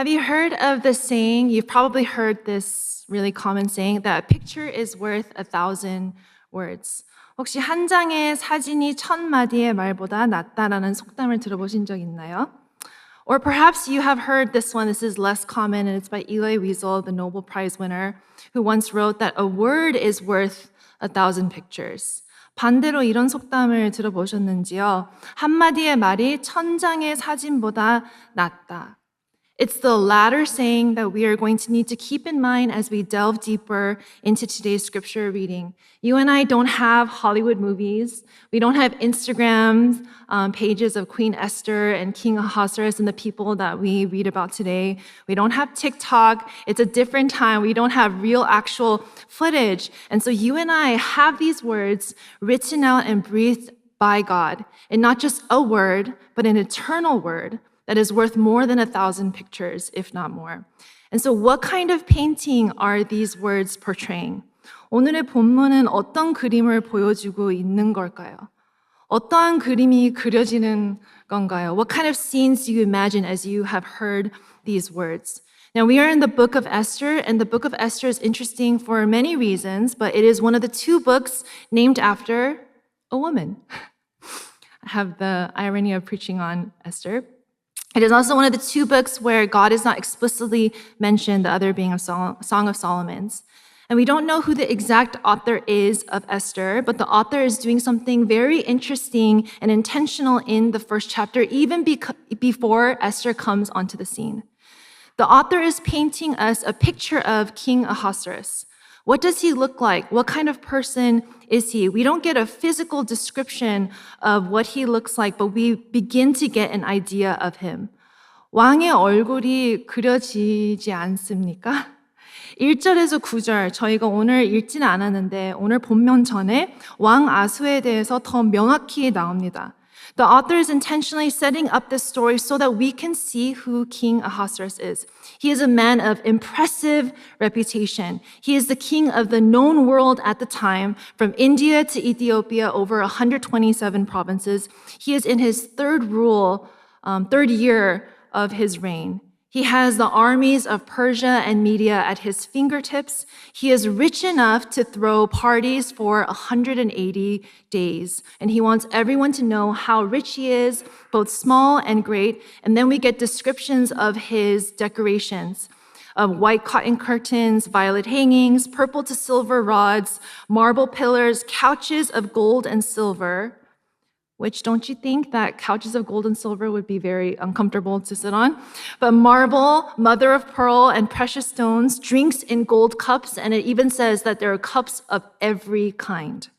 Have you heard of the saying, you've probably heard this really common saying, that a picture is worth 1,000 words. 혹시 한 장의 사진이 1,000마디의 말보다 낫다라는 속담을 들어보신 적 있나요? Or perhaps you have heard this one, this is less common, and it's by Elie Wiesel, the Nobel Prize winner, who once wrote that a word is worth 1,000 pictures. 반대로 이런 속담을 들어보셨는지요? 한마디의 말이 1,000장의 사진보다 낫다. It's the latter saying that we are going to need to keep in mind as we delve deeper into today's scripture reading. You and I don't have Hollywood movies. We don't have Instagram pages of Queen Esther and King Ahasuerus and the people that we read about today. We don't have TikTok. It's a different time. We don't have real actual footage. And so you and I have these words written out and breathed by God. And not just a word, but an eternal word that is worth more than 1,000 pictures, if not more. And so what kind of painting are these words portraying? 오늘의 본문은 어떤 그림을 보여주고 있는 걸까요? 어떠한 그림이 그려지는 건가요? What kind of scenes do you imagine as you have heard these words? Now, we are in the book of Esther, and the book of Esther is interesting for many reasons, but it is one of the two books named after a woman. I have the irony of preaching on Esther. It is also one of the two books where God is not explicitly mentioned, the other being a Song of Solomon's. And we don't know who the exact author is of Esther, but the author is doing something very interesting and intentional in the first chapter, even before Esther comes onto the scene. The author is painting us a picture of King Ahasuerus. What does he look like? What kind of person is he? We don't get a physical description of what he looks like, but we begin to get an idea of him. 왕의 얼굴이 그려지지 않습니까? 1절에서 9절, 저희가 오늘 읽지는 않았는데 오늘 본문 전에 왕 아수에 대해서 더 명확히 나옵니다. The author is intentionally setting up this story so that we can see who King Ahasuerus is. He is a man of impressive reputation. He is the king of the known world at the time, from India to Ethiopia, over 127 provinces. He is in his third year of his reign. He has the armies of Persia and Media at his fingertips. He is rich enough to throw parties for 180 days. And he wants everyone to know how rich he is, both small and great. And then we get descriptions of his decorations of white cotton curtains, violet hangings, purple to silver rods, marble pillars, couches of gold and silver. Which, don't you think that couches of gold and silver would be very uncomfortable to sit on? But marble, mother of pearl, and precious stones, drinks in gold cups, and it even says that there are cups of every kind.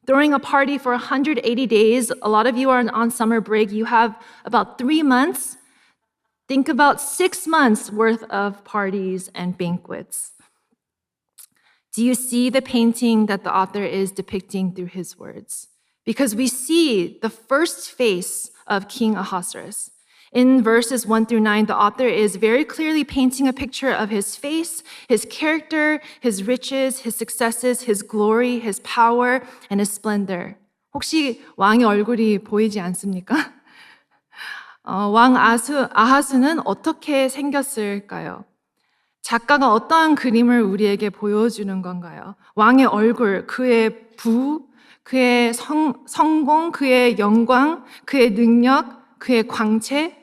Throwing a party for 180 days, a lot of you are on summer break, you have about 3 months. Think about 6 months worth of parties and banquets. Do you see the painting that the author is depicting through his words? Because we see the first face of King Ahasuerus. In verses 1 through 9, the author is very clearly painting a picture of his face, his character, his riches, his successes, his glory, his power, and his splendor. 혹시 왕의 얼굴이 보이지 않습니까? 왕 아하수는 어떻게 생겼을까요? 작가가 어떠한 그림을 우리에게 보여주는 건가요? 왕의 얼굴, 그의 그의 성공, 그의 영광, 그의 능력, 그의 광채.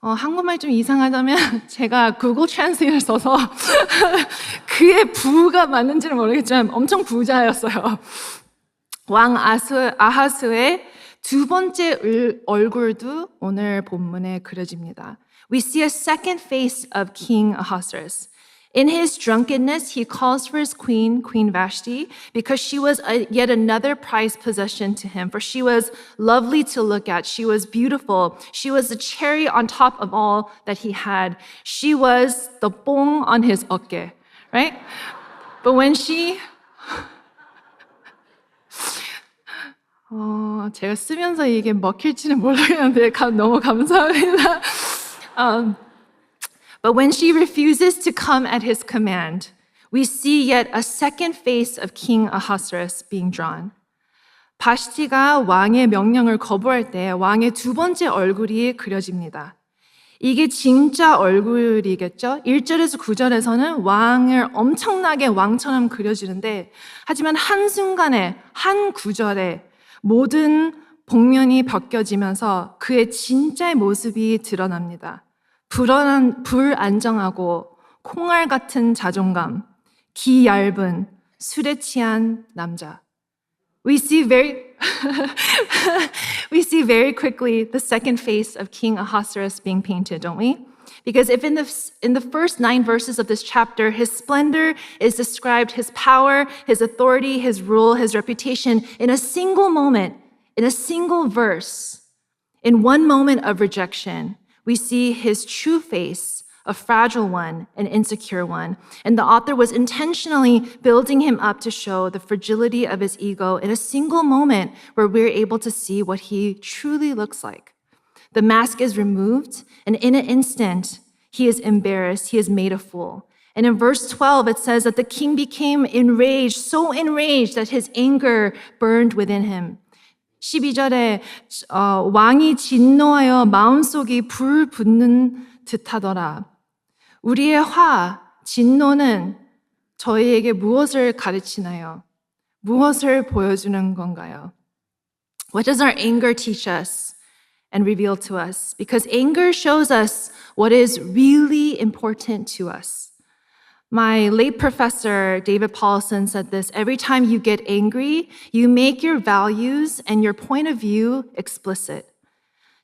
한국말 좀 이상하다면 제가 구글 트랜스레이터를 써서 그의 부가 맞는지는 모르겠지만 엄청 부자였어요. 왕 아하스의 두 번째 얼굴도 오늘 본문에 그려집니다. We see a second face of King Ahasuerus. In his drunkenness, he calls for his queen, Queen Vashti, because she was yet another prized possession to him, for she was lovely to look at. She was beautiful. She was the cherry on top of all that he had. She was the 뽕 on his 어깨, right? But when she... 제가 쓰면서 이게 먹힐지는 모르겠는데 너무 감사합니다. But when she refuses to come at his command, we see yet a second face of King Ahasuerus being drawn. 바시티가 왕의 명령을 거부할 때 왕의 두 번째 얼굴이 그려집니다. 이게 진짜 얼굴이겠죠? 1절에서 9절에서는 왕을 엄청나게 왕처럼 그려주는데, 하지만 한순간에, 한 구절에 모든 복면이 벗겨지면서 그의 진짜의 모습이 드러납니다. 불안정하고 콩알 같은 자존감, 기 얇은 술에 취한 남자. We see very we see very quickly the second face of King Ahasuerus being painted, don't we? Because if in the first 9 verses of this chapter, his splendor is described, his power, his authority, his rule, his reputation, in a single moment, in a single verse, in one moment of rejection, we see his true face, a fragile one, an insecure one. And the author was intentionally building him up to show the fragility of his ego in a single moment where we're able to see what he truly looks like. The mask is removed, and in an instant, he is embarrassed, he is made a fool. And in verse 12, it says that the king became enraged, so enraged that his anger burned within him. 12절에 왕이 진노하여 마음속이 불 붙는 듯하더라. 우리의 진노는 저희에게 무엇을 가르치나요? 무엇을 보여주는 건가요? What does our anger teach us and reveal to us? Because anger shows us what is really important to us. My late professor, David Paulson, said this: every time you get angry, you make your values and your point of view explicit.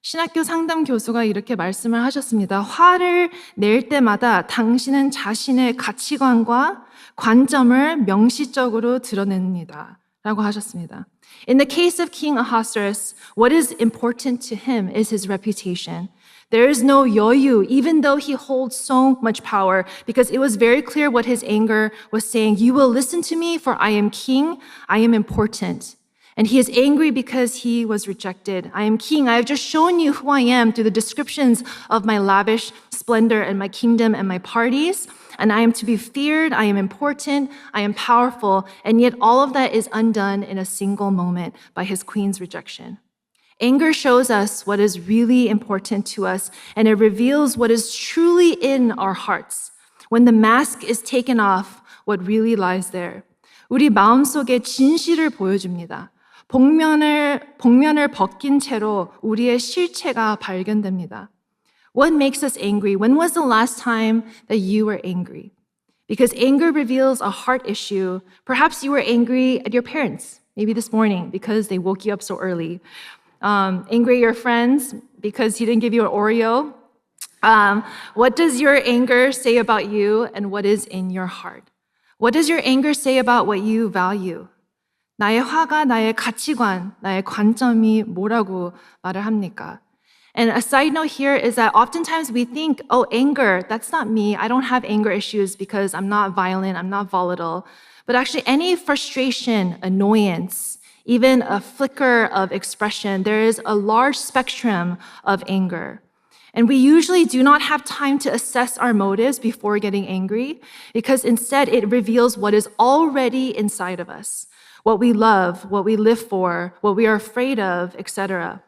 신학교 상담 교수가 이렇게 말씀을 하셨습니다. 화를 낼 때마다 당신은 자신의 가치관과 관점을 명시적으로 드러냅니다. 라고 하셨습니다. In the case of King Ahasuerus, what is important to him is his reputation. There is no 여유, even though he holds so much power, because it was very clear what his anger was saying. You will listen to me, for I am king, I am important. And he is angry because he was rejected. I am king. I have just shown you who I am through the descriptions of my lavish splendor and my kingdom and my parties. And I am to be feared. I am important. I am powerful. And yet all of that is undone in a single moment by his queen's rejection. Anger shows us what is really important to us, and it reveals what is truly in our hearts. When the mask is taken off, what really lies there. 우리 마음속의 진실을 보여줍니다. 복면을 벗긴 채로 우리의 실체가 발견됩니다. What makes us angry? When was the last time that you were angry? Because anger reveals a heart issue. Perhaps you were angry at your parents, maybe this morning because they woke you up so early. Angry at your friends because he didn't give you an Oreo. What does your anger say about you and what is in your heart? What does your anger say about what you value? 나의 화가 나의 가치관, 나의 관점이 뭐라고 말을 합니까? And a side note here is that oftentimes we think, oh, anger, that's not me. I don't have anger issues because I'm not violent, I'm not volatile. But actually any frustration, annoyance, even a flicker of expression, there is a large spectrum of anger. And we usually do not have time to assess our motives before getting angry because instead it reveals what is already inside of us. What we love, what we live for, what we are afraid of, etc.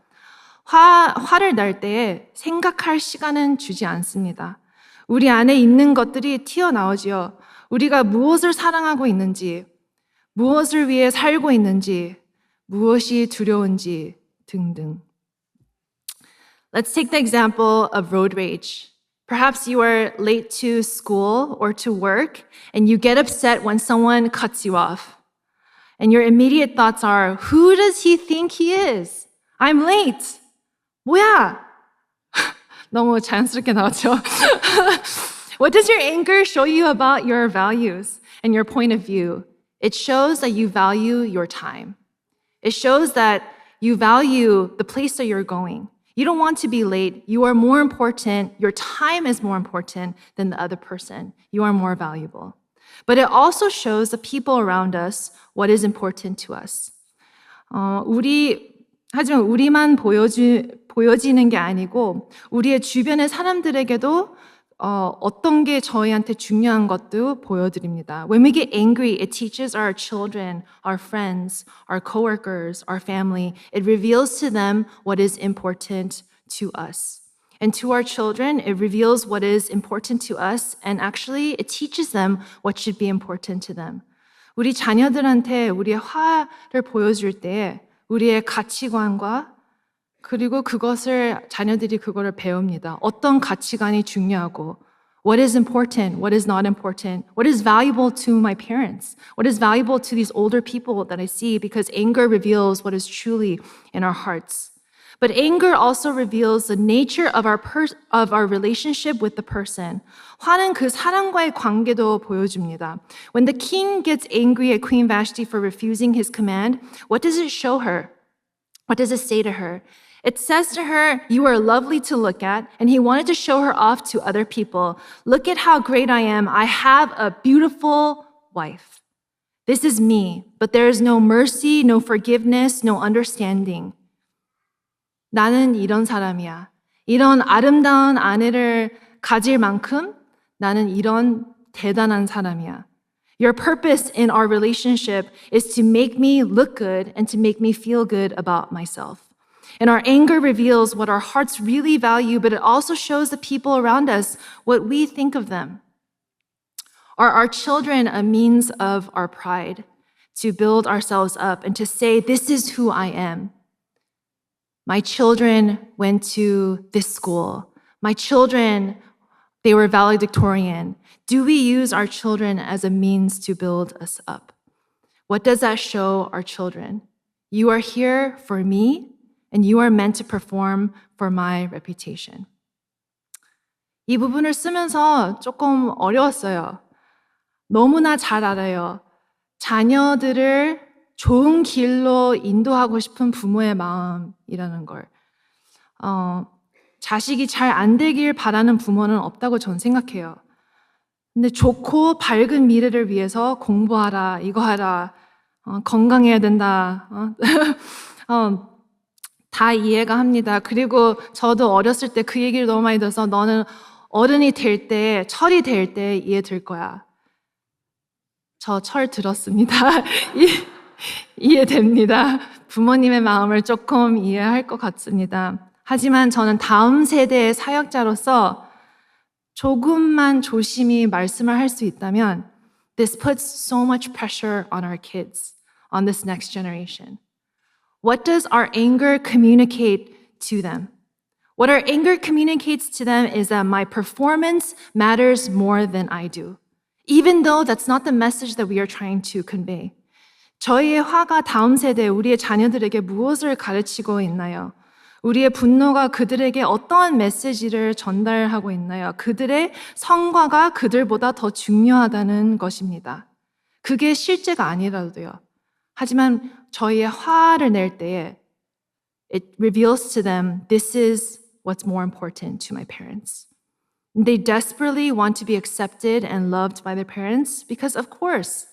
화를 낼 때에 생각할 시간은 주지 않습니다. 우리 안에 있는 것들이 튀어나오지요. 우리가 무엇을 사랑하고 있는지, 무엇을 위해 살고 있는지, 무엇이 두려운지 등등. Let's take the example of road rage. Perhaps you are late to school or to work and you get upset when someone cuts you off. And your immediate thoughts are, who does he think he is? I'm late. 뭐야? 너무 자연스럽게 나왔죠? What does your anger show you about your values and your point of view? It shows that you value your time. It shows that you value the place that you're going. You don't want to be late. You are more important. Your time is more important than the other person. You are more valuable. But it also shows the people around us what is important to us. 하지만 우리만 보여지는 게 아니고 우리의 주변의 사람들에게도 어떤 게 저희한테 중요한 것도 보여드립니다. When we get angry, it teaches our children, our friends, our coworkers, our family. It reveals to them what is important to us. And to our children, it reveals what is important to us, and actually it teaches them what should be important to them. 우리 자녀들한테 우리의 화를 보여줄 때 우리의 가치관과 그리고 그것을 자녀들이 그거를 배웁니다. 어떤 가치관이 중요하고 what is important, what is not important, what is valuable to my parents, what is valuable to these older people that I see, because anger reveals what is truly in our hearts. But anger also reveals the nature of our relationship with the person. 화는 그 사람과의 관계도 보여줍니다. When the king gets angry at Queen Vashti for refusing his command, what does it show her? What does it say to her? It says to her, you are lovely to look at, and he wanted to show her off to other people. Look at how great I am. I have a beautiful wife. This is me, but there is no mercy, no forgiveness, no understanding. 나는 이런 사람이야. 이런 아름다운 아내를 가질 만큼 나는 이런 대단한 사람이야. Your purpose in our relationship is to make me look good and to make me feel good about myself. And our anger reveals what our hearts really value, but it also shows the people around us what we think of them. Are our children a means of our pride to build ourselves up and to say, this is who I am? My children went to this school. My children, they were valedictorian. Do we use our children as a means to build us up? What does that show our children? You are here for me, and you are meant to perform for my reputation. 이 부분을 쓰면서 조금 어려웠어요. 너무나 잘 알아요. 자녀들을 좋은 길로 인도하고 싶은 부모의 마음이라는 걸. 자식이 잘 안 되길 바라는 부모는 없다고 저는 생각해요. 근데 좋고 밝은 미래를 위해서 공부하라, 이거 하라, 건강해야 된다. 다 이해가 합니다. 그리고 저도 어렸을 때 그 얘기를 너무 많이 들어서 너는 어른이 될 때, 철이 될 때 이해될 거야. 저 철 들었습니다. 이해됩니다. 부모님의 마음을 조금 이해할 것 같습니다. 하지만 저는 다음 세대의 사역자로서 조금만 조심히 말씀을 할 수 있다면 this puts so much pressure on our kids, on this next generation. What does our anger communicate to them? What our anger communicates to them is that my performance matters more than I do, even though that's not the message that we are trying to convey. 저희의 화가 다음 세대, 우리의 자녀들에게 무엇을 가르치고 있나요? 우리의 분노가 그들에게 어떠한 메시지를 전달하고 있나요? 그들의 성과가 그들보다 더 중요하다는 것입니다. 그게 실제가 아니라도요. 하지만 저희의 화를 낼 때에 it reveals to them, this is what's more important to my parents. They desperately want to be accepted and loved by their parents because, of course,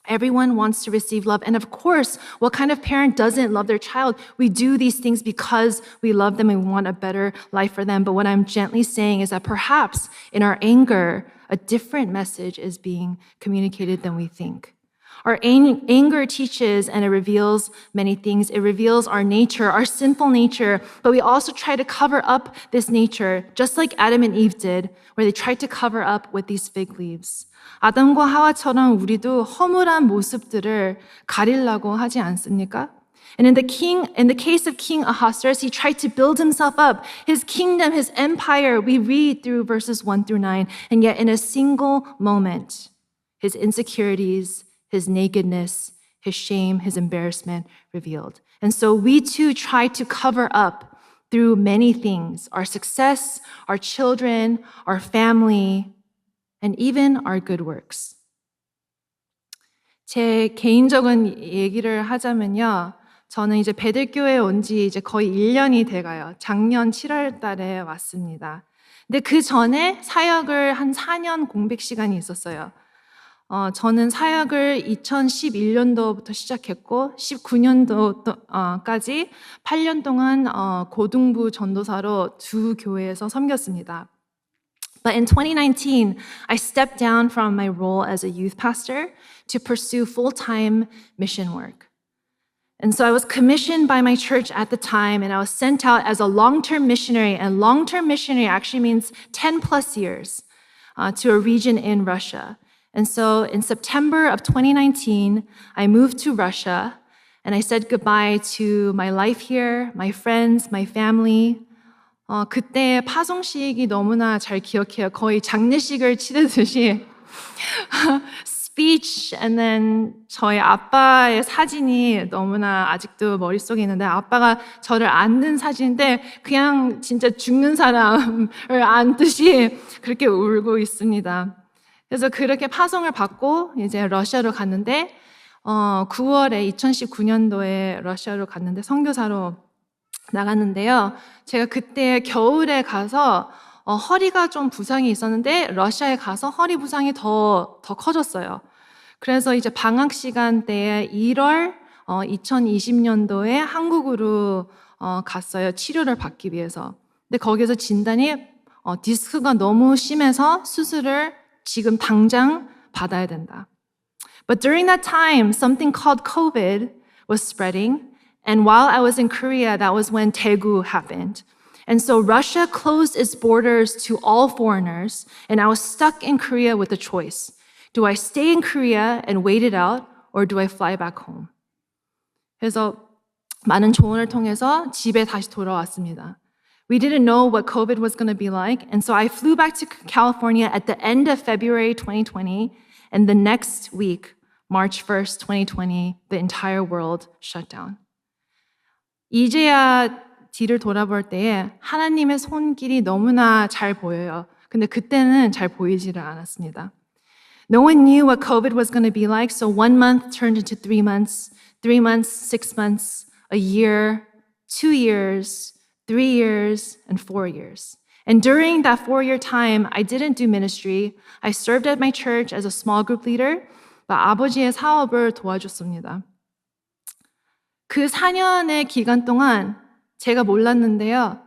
everyone wants to receive love. And of course, what kind of parent doesn't love their child? We do these things because we love them and we want a better life for them. But what I'm gently saying is that perhaps in our anger, a different message is being communicated than we think. Our anger teaches and it reveals many things. It reveals our nature, our sinful nature, but we also try to cover up this nature, just like Adam and Eve did, where they tried to cover up with these fig leaves. 아담과 하와처럼 우리도 허물한 모습들을 가리려고 하지 않습니까? And in the case of King Ahasuerus, he tried to build himself up, his kingdom, his empire. We read through verses 1 through 9, and yet in a single moment, his insecurities, his nakedness, his shame, his embarrassment revealed. And so we too try to cover up through many things, our success, our children, our family, and even our good works. 제 개인적인 얘기를 하자면요. 저는 이제 베들교회에 온 지 이제 거의 1년이 돼가요. 작년 7월 달에 왔습니다. 근데 그 전에 사역을 한 4년 공백 시간이 있었어요. 저는 사역을 2011년도부터 시작했고 19년도까지 8년 동안 고등부 전도사로 두 교회에서 섬겼습니다. But in 2019, I stepped down from my role as a youth pastor to pursue full-time mission work. And so I was commissioned by my church at the time, and I was sent out as a long-term missionary. And long-term missionary actually means 10 plus years to a region in Russia. And so in September of 2019, I moved to Russia, and I said goodbye to my life here, my friends, my family. 그때 파송식이 너무나 잘 기억해요. 거의 장례식을 치르듯이 speech and then 저희 아빠의 사진이 너무나 아직도 머릿속에 있는데 아빠가 저를 안는 사진인데 그냥 진짜 죽는 사람을 안듯이 그렇게 울고 있습니다. 그래서 그렇게 파송을 받고 이제 러시아로 갔는데 9월에 2019년도에 러시아로 갔는데 선교사로 나갔는데요. 제가 그때 겨울에 가서 허리가 좀 부상이 있었는데 러시아에 가서 허리 부상이 더 커졌어요. 그래서 이제 방학 시간 때에 1월 2020년도에 한국으로 갔어요. 치료를 받기 위해서. 근데 거기서 진단이 디스크가 너무 심해서 수술을 지금 당장 받아야 된다. But during that time, something called COVID was spreading. And while I was in Korea, that was when Daegu happened. And so Russia closed its borders to all foreigners, and I was stuck in Korea with a choice. Do I stay in Korea and wait it out, or do I fly back home? 그래서 많은 조언을 통해서 집에 다시 돌아왔습니다. We didn't know what COVID was going to be like, and so I flew back to California at the end of February 2020, and the next week, March 1st, 2020, the entire world shut down. 이제야 뒤를 돌아볼 때에 하나님의 손길이 너무나 잘 보여요. 근데 그때는 잘 보이지를 않았습니다. No one knew what COVID was going to be like, so 1 month turned into 3 months, 3 months, 6 months, a year, 2 years, 3 years, and 4 years. And during that 4-year time, I didn't do ministry. I served at my church as a small group leader, but 아버지의 사업을 도와줬습니다. 그 4년의 기간 동안 제가 몰랐는데요.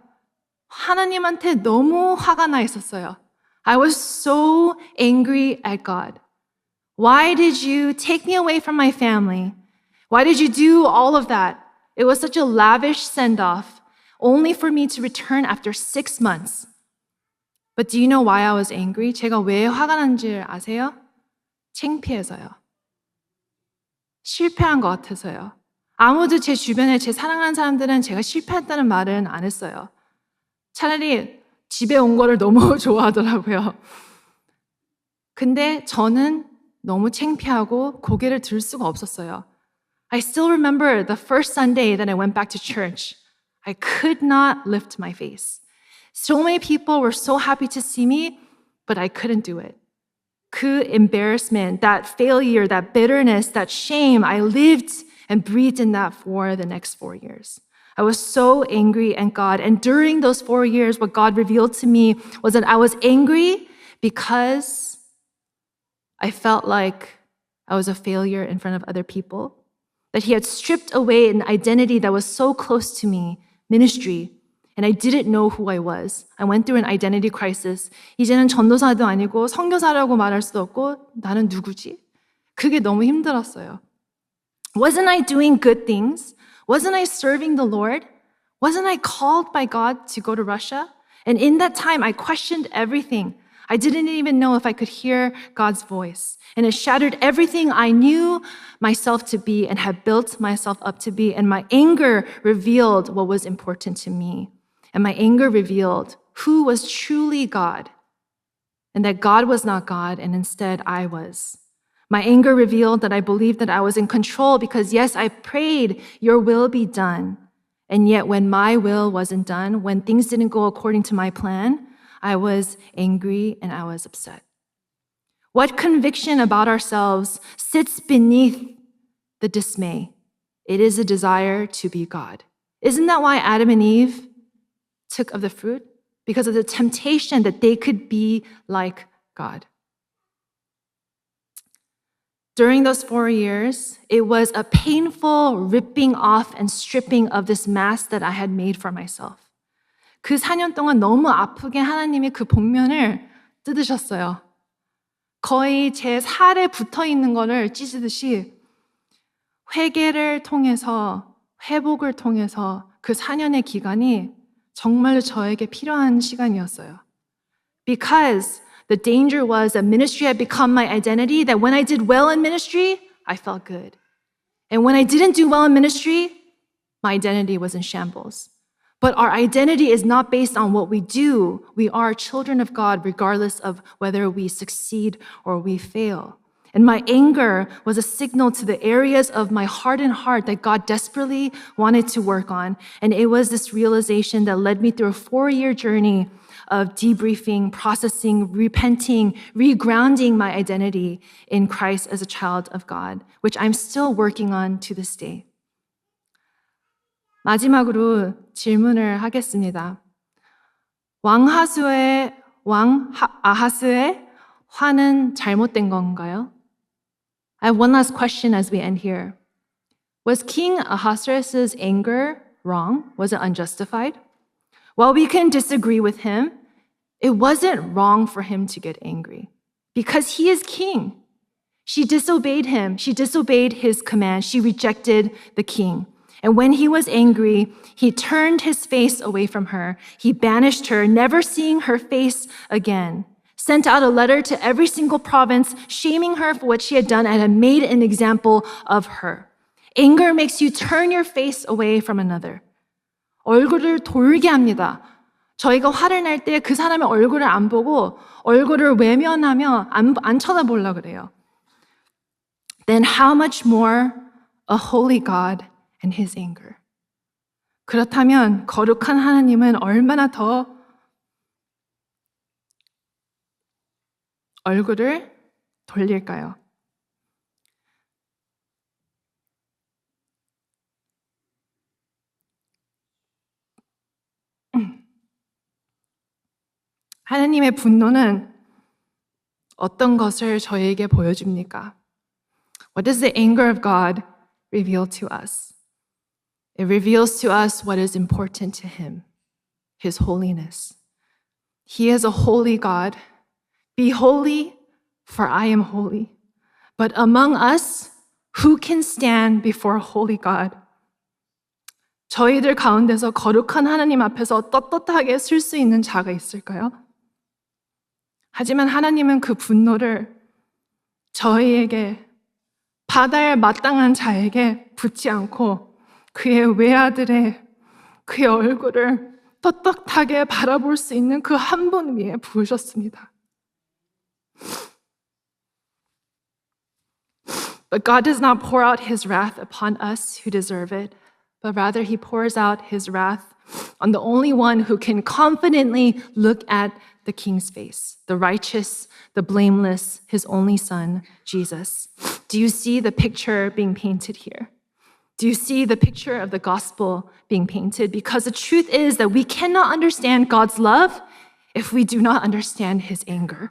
하나님한테 너무 화가 나 있었어요. I was so angry at God. Why did you take me away from my family? Why did you do all of that? It was such a lavish send-off, only for me to return after 6 months. But do you know why I was angry? 제가 왜 화가 난지 아세요? 창피해서요. 실패한 것 같아서요. 아무도 제 주변에 제 사랑하는 사람들은 제가 실패했다는 말은 안 했어요. 차라리 집에 온 거를 너무 좋아하더라고요. 근데 저는 너무 창피하고 고개를 들 수가 없었어요. I still remember the first Sunday that I went back to church. I could not lift my face. So many people were so happy to see me, but I couldn't do it. 그 embarrassment, that failure, that bitterness, that shame, I lived and breathed in that for the next 4 years. I was so angry at God. And during those 4 years, what God revealed to me was that I was angry because I felt like I was a failure in front of other people, that He had stripped away an identity that was so close to me, ministry, and I didn't know who I was. I went through an identity crisis. 이제는 전도사도 아니고 선교사라고 말할 수도 없고 나는 누구지? 그게 너무 힘들었어요. Wasn't I doing good things? Wasn't I serving the Lord? Wasn't I called by God to go to Russia? And in that time, I questioned everything. I didn't even know if I could hear God's voice. And it shattered everything I knew myself to be and had built myself up to be. And my anger revealed what was important to me. And my anger revealed who was truly God. And that God was not God, and instead I was. My anger revealed that I believed that I was in control because, yes, I prayed, your will be done. And yet when my will wasn't done, when things didn't go according to my plan, I was angry and I was upset. What conviction about ourselves sits beneath the dismay? It is a desire to be God. Isn't that why Adam and Eve took of the fruit? Because of the temptation that they could be like God. During those 4 years, it was a painful ripping off and stripping of this mask that I had made for myself. 그 4년 동안 너무 아프게 하나님이 그 복면을 뜯으셨어요. 거의 제 살에 붙어 있는 거를 찢으듯이 회개를 통해서, 회복을 통해서 그 4년의 기간이 정말로 저에게 필요한 시간이었어요. Because the danger was that ministry had become my identity, that when I did well in ministry, I felt good. And when I didn't do well in ministry, my identity was in shambles. But our identity is not based on what we do. We are children of God regardless of whether we succeed or we fail. And my anger was a signal to the areas of my hardened heart that God desperately wanted to work on. And it was this realization that led me through a 4-year journey of debriefing, processing, repenting, regrounding my identity in Christ as a child of God, which I'm still working on to this day. 마지막으로 질문을 하겠습니다. 왕 아하스의 화는 잘못된 건가요? I have one last question as we end here. Was King Ahasuerus' anger wrong? Was it unjustified? While we can disagree with him, it wasn't wrong for him to get angry because he is king. She disobeyed him. She disobeyed his command. She rejected the king. And when he was angry, he turned his face away from her. He banished her, never seeing her face again. Sent out a letter to every single province, shaming her for what she had done and had made an example of her. Anger makes you turn your face away from another. 얼굴을 돌게 합니다. 저희가 화를 낼 때 그 사람의 얼굴을 안 보고 얼굴을 외면하며 안 쳐다보려고 그래요. Then how much more a holy God and his anger. 그렇다면 거룩한 하나님은 얼마나 더 얼굴을 돌릴까요? 하나님의 분노는 어떤 것을 저희에게 보여줍니까? What does the anger of God reveal to us? It reveals to us what is important to him, his holiness. He is a holy God. Be holy, for I am holy. But among us, who can stand before a holy God? 저희들 가운데서 거룩한 하나님 앞에서 떳떳하게 설 수 있는 자가 있을까요? 하지만 하나님은 그 분노를 저희에게 받아야 마땅한 자에게 붓지 않고 그의 외아들의 그의 얼굴을 떳떳하게 바라볼 수 있는 그 한 분 위에 부으셨습니다. But God does not pour out his wrath upon us who deserve it, but rather he pours out his wrath on the only one who can confidently look at the king's face, the righteous, the blameless, his only son, Jesus. Do you see the picture being painted here? Do you see the picture of the gospel being painted? Because the truth is that we cannot understand God's love if we do not understand his anger.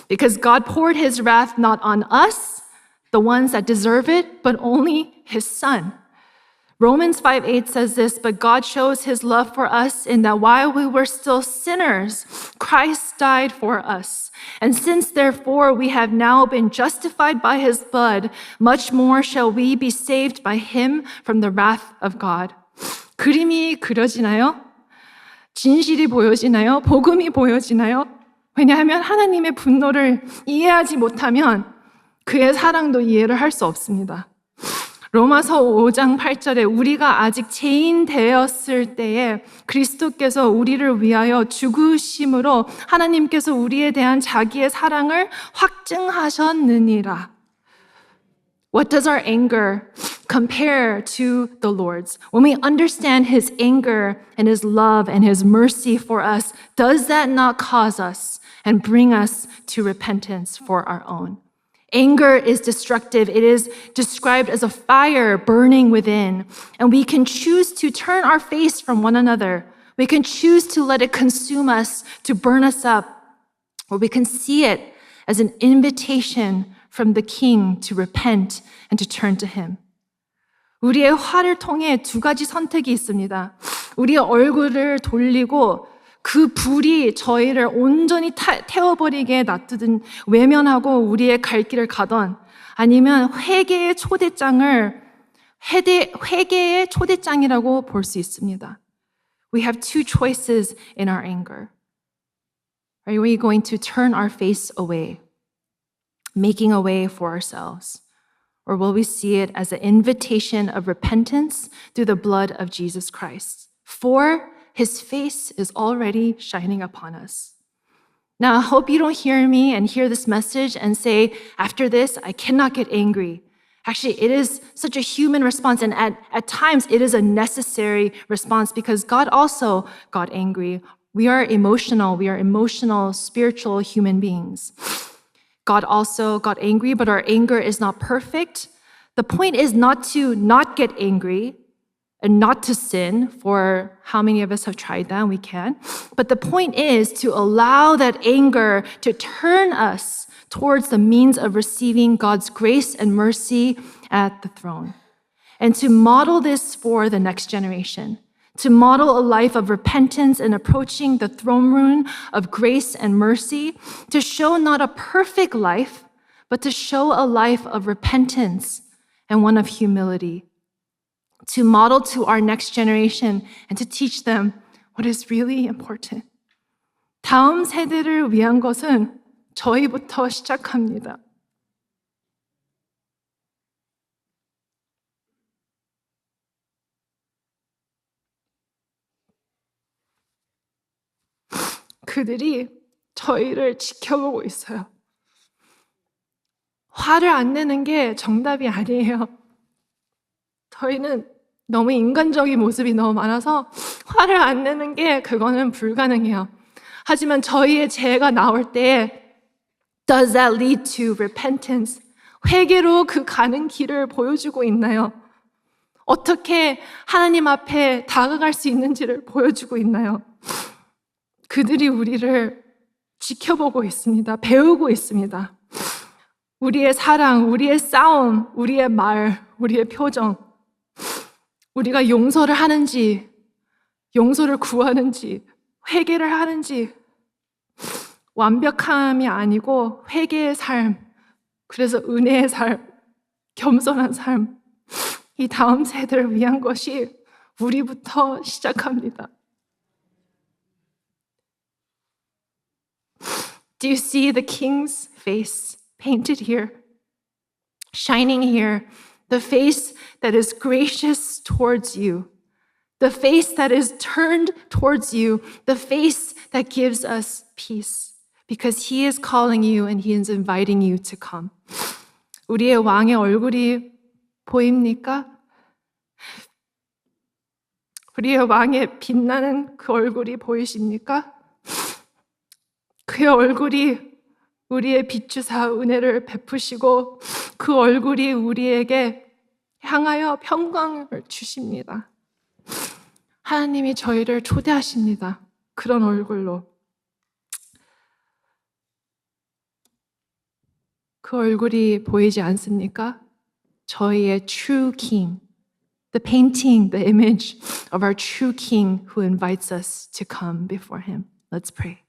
Because God poured his wrath not on us, the ones that deserve it, but only his son. Romans 5:8 says this, but God shows his love for us in that while we were still sinners, Christ died for us. And since therefore we have now been justified by his blood, much more shall we be saved by him from the wrath of God. 그림이 그려지나요? 진실이 보여지나요? 복음이 보여지나요? 왜냐하면 하나님의 분노를 이해하지 못하면 그의 사랑도 이해를 할 수 없습니다. 로마서 5장 8절에 우리가 아직 죄인 되었을 때에 그리스도께서 우리를 위하여 죽으심으로 하나님께서 우리에 대한 자기의 사랑을 확증하셨느니라. What does our anger compare to the Lord's? When we understand his anger and his love and his mercy for us, does that not cause us and bring us to repentance for our own? Anger is destructive. It is described as a fire burning within. And we can choose to turn our face from one another. We can choose to let it consume us, to burn us up. Or we can see it as an invitation from the King to repent and to turn to him. 우리의 화를 통해 두 가지 선택이 있습니다. 우리의 얼굴을 돌리고 그 불이 저희를 온전히 태워버리게 놔두든 외면하고 우리의 갈 길을 가던 아니면 회개의 초대장을 회개의 초대장이라고 볼 수 있습니다. We have two choices in our anger. Are we going to turn our face away, making a way for ourselves? Or will we see it as an invitation of repentance through the blood of Jesus Christ? For his face is already shining upon us. Now, I hope you don't hear me and hear this message and say, after this, I cannot get angry. Actually, it is such a human response, and at times it is a necessary response because God also got angry. We are emotional, spiritual human beings. God also got angry, but our anger is not perfect. The point is not to not get angry and not to sin, for how many of us have tried that? We can. But the point is to allow that anger to turn us towards the means of receiving God's grace and mercy at the throne. And to model this for the next generation. To model a life of repentance and approaching the throne room of grace and mercy, to show not a perfect life, but to show a life of repentance and one of humility. To model to our next generation and to teach them what is really important. 다음 세대를 위한 것은 저희부터 시작합니다. 그들이 저희를 지켜보고 있어요. 화를 안 내는 게 정답이 아니에요. 저희는 너무 인간적인 모습이 너무 많아서 화를 안 내는 게 그거는 불가능해요. 하지만 저희의 죄가 나올 때 Does that lead to repentance? 회개로 그 가는 길을 보여주고 있나요? 어떻게 하나님 앞에 다가갈 수 있는지를 보여주고 있나요? 그들이 우리를 지켜보고 있습니다. 배우고 있습니다. 우리의 사랑, 우리의 싸움, 우리의 말, 우리의 표정, 우리가 용서를 하는지, 용서를 구하는지, 회개를 하는지, 완벽함이 아니고 회개의 삶, 그래서 은혜의 삶, 겸손한 삶, 이 다음 세대를 위한 것이 우리부터 시작합니다. Do you see the king's face painted here? Shining here, the face that is gracious towards you, the face that is turned towards you, the face that gives us peace, because he is calling you and he is inviting you to come. 우리의 왕의 얼굴이 보입니까? 우리의 왕의 빛나는 그 얼굴이 보이십니까? 그의 얼굴이 우리의 비추사 은혜를 베푸시고 그 얼굴이 우리에게 향하여 평강을 주십니다. 하나님이 저희를 초대하십니다. 그런 얼굴로. 그 얼굴이 보이지 않습니까? 저희의 true king. The painting, the image of our true king who invites us to come before him. Let's pray.